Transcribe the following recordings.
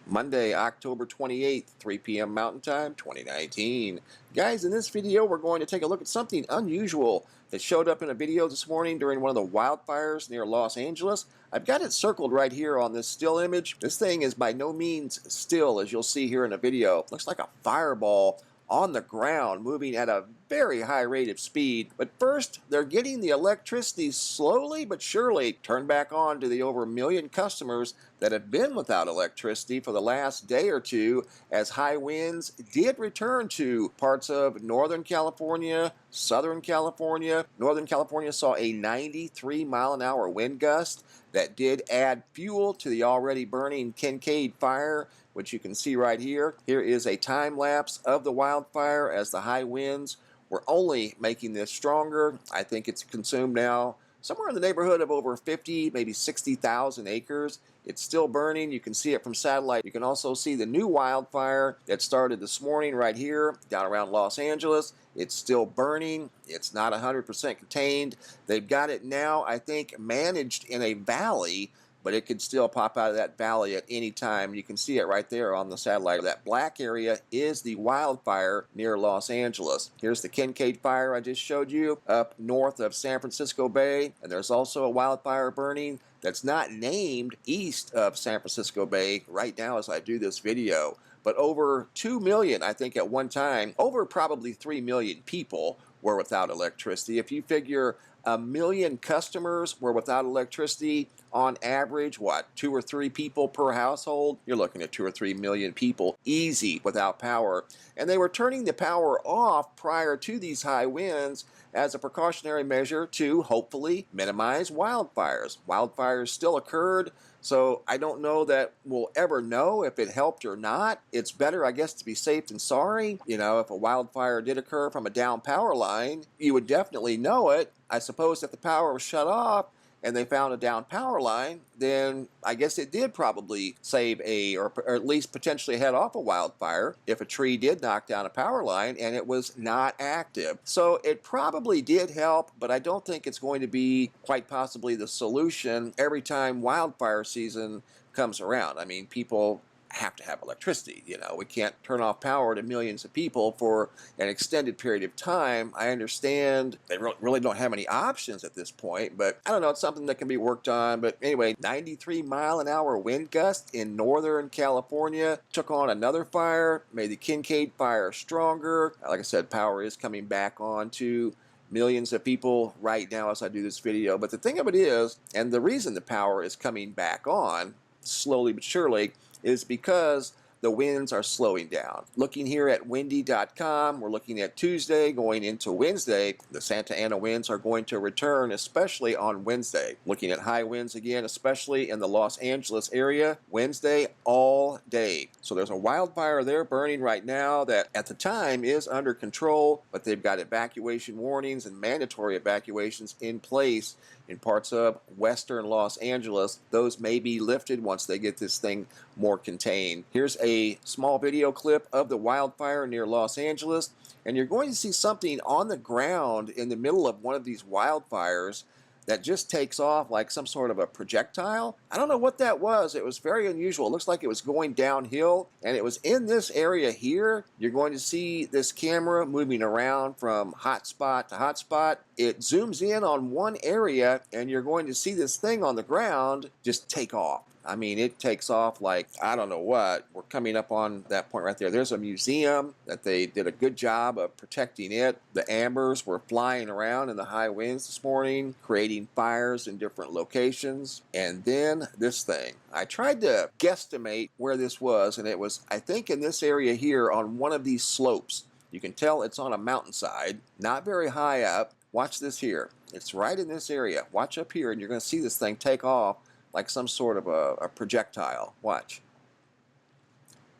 Monday, October 28th, 3 p.m. Mountain Time, 2019. Guys, in this video, we're going to take a look at something unusual that showed up in a video this morning during one of the wildfires near Los Angeles. I've got it circled right here on this still image. This thing is by no means still, as you'll see here in the video. It looks like a fireball on the ground, moving at a very high rate of speed. But first, they're getting the electricity slowly but surely turned back on to the over 1 million customers that have been without electricity for the last day or two, as high winds did return to parts of Northern California, Southern California. Northern California saw a 93-mile-an-hour wind gust that did add fuel to the already burning Kincaid fire, which you can see right here. Here is a time lapse of the wildfire as the high winds were only making this stronger. I think it's consumed now somewhere in the neighborhood of over 50, maybe 60,000 acres. It's still burning. You can see it from satellite. You can also see the new wildfire that started this morning right here down around Los Angeles. It's still burning. It's not 100% contained. They've got it now, I think, managed in a valley, but it could still pop out of that valley at any time. You can see it right there on the satellite. That black area is the wildfire near Los Angeles. Here's the Kincaid fire I just showed you up north of San Francisco Bay, and there's also a wildfire burning that's not named east of San Francisco Bay right now as I do this video. But over 2 million, I think at one time, over probably 3 million people were without electricity. If you figure 1 million customers were without electricity, on average, what, 2 or 3 people per household? You're looking at 2 or 3 million people easy without power. And they were turning the power off prior to these high winds as a precautionary measure to hopefully minimize wildfires. Wildfires still occurred, so I don't know that we'll ever know if it helped or not. It's better, I guess, to be safe than sorry. You know, if a wildfire did occur from a down power line, you would definitely know it. I suppose if the power was shut off and they found a down power line, then I guess it did probably save or at least potentially head off a wildfire if a tree did knock down a power line and it was not active. So it probably did help, but I don't think it's going to be quite possibly the solution every time wildfire season comes around. I mean, people have to have electricity. You know, we can't turn off power to millions of people for an extended period of time. I understand they really don't have any options at this point, but I don't know, it's something that can be worked on. But anyway, 93-mile-an-hour wind gust in Northern California took on another fire, made the Kincaid fire stronger. Like I said, power is coming back on to millions of people right now as I do this video. But the thing of it is, and the reason the power is coming back on slowly but surely, is because the winds are slowing down. Looking here at windy.com, we're looking at Tuesday going into Wednesday. The Santa Ana winds are going to return, especially on Wednesday. Looking at high winds again, especially in the Los Angeles area, Wednesday all day. So there's a wildfire there burning right now that at the time is under control, but they've got evacuation warnings and mandatory evacuations in place in parts of western Los Angeles. Those may be lifted once they get this thing more contained. Here's a small video clip of the wildfire near Los Angeles, and you're going to see something on the ground in the middle of one of these wildfires that just takes off like some sort of a projectile. I don't know what that was. It was very unusual. It looks like it was going downhill, and it was in this area here. You're going to see this camera moving around from hotspot to hotspot. It zooms in on one area, and you're going to see this thing on the ground just take off. I mean, it takes off like, I don't know what. We're coming up on that point right there. There's a museum that they did a good job of protecting it. The ambers were flying around in the high winds this morning, creating fires in different locations. And then this thing. I tried to guesstimate where this was, and it was, I think, in this area here on one of these slopes. You can tell it's on a mountainside, not very high up. Watch this here. It's right in this area. Watch up here, and you're going to see this thing take off like some sort of a projectile. Watch.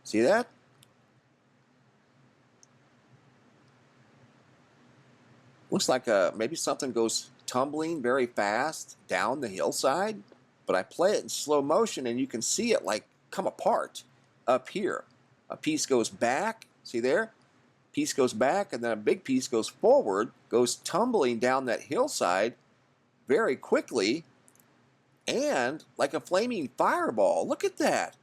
See that? Looks like maybe something goes tumbling very fast down the hillside, but I play it in slow motion and you can see it like come apart up here. A piece goes back, see there? Piece goes back, and then a big piece goes forward, goes tumbling down that hillside very quickly, and like a flaming fireball. Look at that.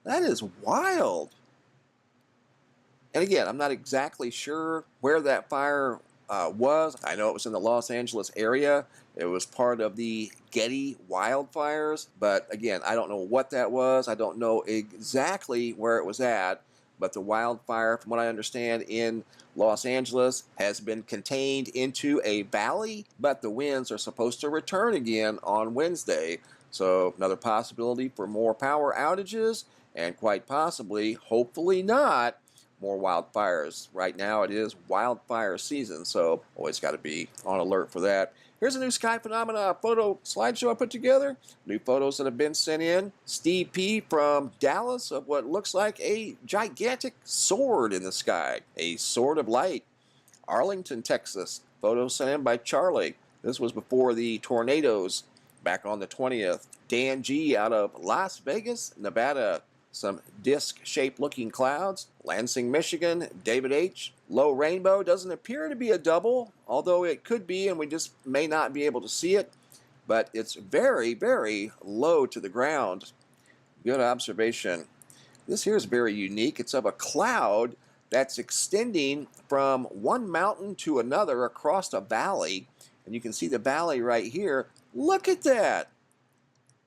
That is wild. And again, I'm not exactly sure where that fire was. I know it was in the Los Angeles area. It was part of the GETTY wildfires. But again, I don't know what that was. I don't know exactly where it was at. But the wildfire, from what I understand, in Los Angeles has been contained into a valley. But the winds are supposed to return again on Wednesday. So another possibility for more power outages. And quite possibly, hopefully not, more wildfires. Right now it is wildfire season, so always got to be on alert for that. Here's a new sky phenomena photo slideshow I put together. New photos that have been sent in. Steve P. from Dallas of what looks like a gigantic sword in the sky. A sword of light. Arlington, Texas. Photo sent in by Charlie. This was before the tornadoes back on the 20th. Dan G. out of Las Vegas, Nevada. Some disc-shaped looking clouds. Lansing, Michigan. David H. Low rainbow. Doesn't appear to be a double, although it could be, and we just may not be able to see it. But it's very, very low to the ground. Good observation. This here is very unique. It's of a cloud that's extending from one mountain to another across a valley. And you can see the valley right here. Look at that.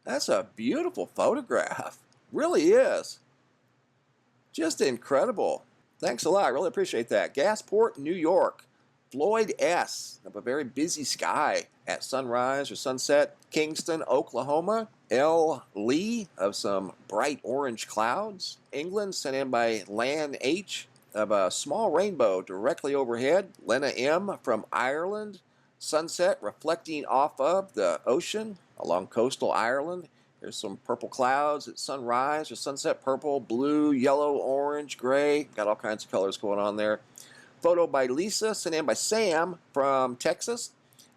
That's a beautiful photograph. Really is. Just incredible. Thanks a lot. I really appreciate that. Gasport, New York. Floyd S. of a very busy sky at sunrise or sunset. Kingston, Oklahoma. L. Lee of some bright orange clouds. England, sent in by Lan H. of a small rainbow directly overhead. Lena M. from Ireland. Sunset reflecting off of the ocean along coastal Ireland. There's some purple clouds at sunrise or sunset. Purple, blue, yellow, orange, gray. Got all kinds of colors going on there. Photo by Lisa, sent in by Sam from Texas.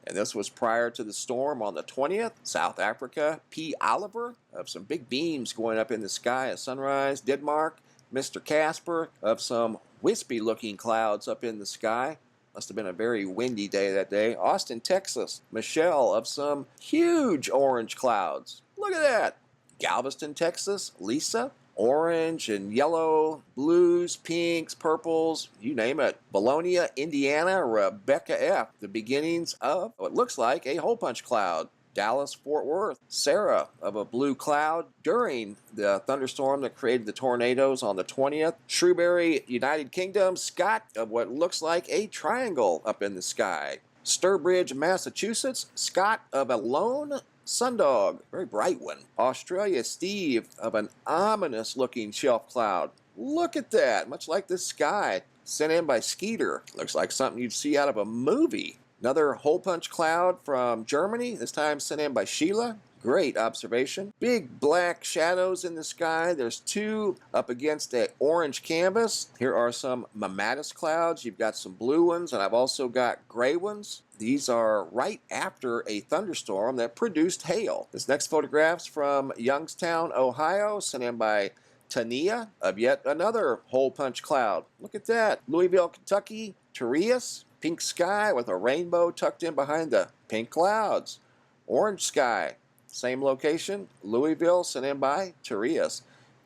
And this was prior to the storm on the 20th. South Africa, P. Oliver of some big beams going up in the sky at sunrise. Denmark, Mr. Casper of some wispy looking clouds up in the sky. Must have been a very windy day that day. Austin, Texas, Michelle of some huge orange clouds. Look at that. Galveston, Texas, Lisa, orange and yellow, blues, pinks, purples, you name it. Bologna, Indiana, Rebecca F. The beginnings of what looks like a hole punch cloud. Dallas, Fort Worth, Sarah of a blue cloud during the thunderstorm that created the tornadoes on the 20th. Shrewsbury, United Kingdom, Scott of what looks like a triangle up in the sky. Sturbridge, Massachusetts, Scott of a lone sundog, very bright one. Australia, Steve of an ominous looking shelf cloud. Look at that, much like the sky. Sent in by Skeeter. Looks like something you'd see out of a movie. Another hole punch cloud from Germany, this time sent in by Sheila. Great observation. Big black shadows in the sky. There's two up against an orange canvas. Here are some mammatus clouds. You've got some blue ones, and I've also got gray ones. These are right after a thunderstorm that produced hail. This next photograph's from Youngstown, Ohio, sent in by Tania of yet another hole punch cloud. Look at that. Louisville, Kentucky, Tereus. Pink sky with a rainbow tucked in behind the pink clouds. Orange sky, same location, Louisville, sent in by Tereus.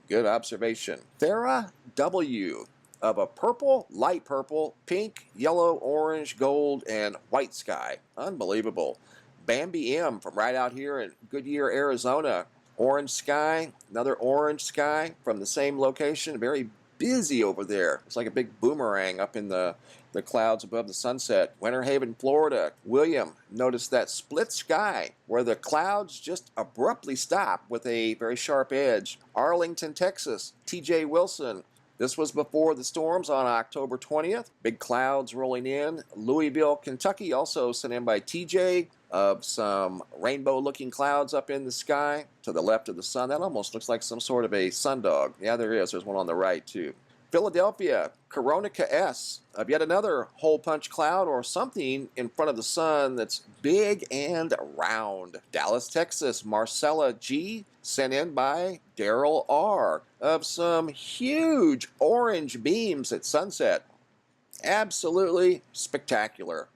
Good observation. Farah W. of a purple, light purple, pink, yellow, orange, gold, and white sky. Unbelievable. Bambi M. from right out here in Goodyear, Arizona. Orange sky, another orange sky from the same location. Very busy over there. It's like a big boomerang up in the clouds above the sunset. Winter Haven, Florida. William, notice that split sky where the clouds just abruptly stop with a very sharp edge. Arlington, Texas. TJ Wilson. This was before the storms on October 20th. Big clouds rolling in. Louisville, Kentucky, also sent in by TJ of some rainbow-looking clouds up in the sky to the left of the sun. That almost looks like some sort of a sundog. Yeah, there is. There's one on the right, too. Philadelphia, Coronica S. of yet another hole punch cloud or something in front of the sun that's big and round. Dallas, Texas, Marcella G. sent in by Daryl R. of some huge orange beams at sunset. Absolutely spectacular.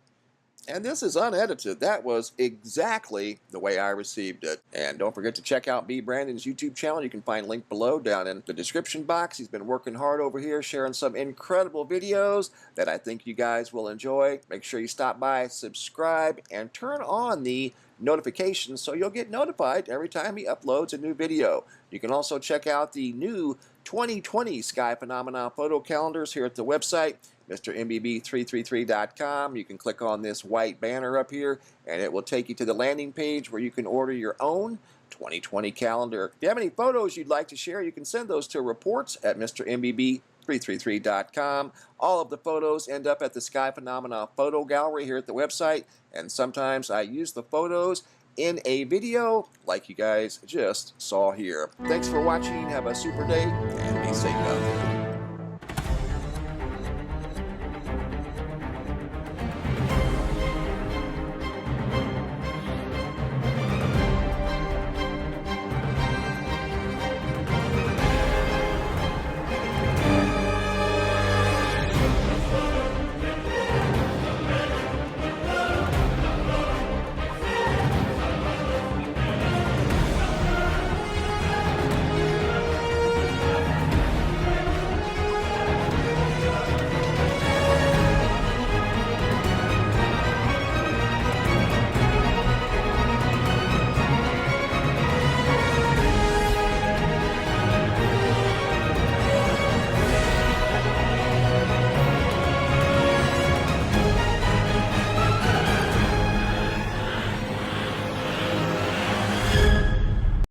And this is unedited. That was exactly the way I received it. And don't forget to check out B. Brandon's YouTube channel. You can find link below down in the description box. He's been working hard over here, sharing some incredible videos that I think you guys will enjoy. Make sure you stop by, subscribe, and turn on the notifications so you'll get notified every time he uploads a new video. You can also check out the new 2020 Sky Phenomena photo calendars here at the website, MrMBB333.com. You can click on this white banner up here and it will take you to the landing page where you can order your own 2020 calendar. If you have any photos you'd like to share, you can send those to reports at MrMBB333.com. All of the photos end up at the Sky Phenomena photo gallery here at the website, and sometimes I use the photos in a video like you guys just saw here. Thanks for watching. Have a super day and be safe out there.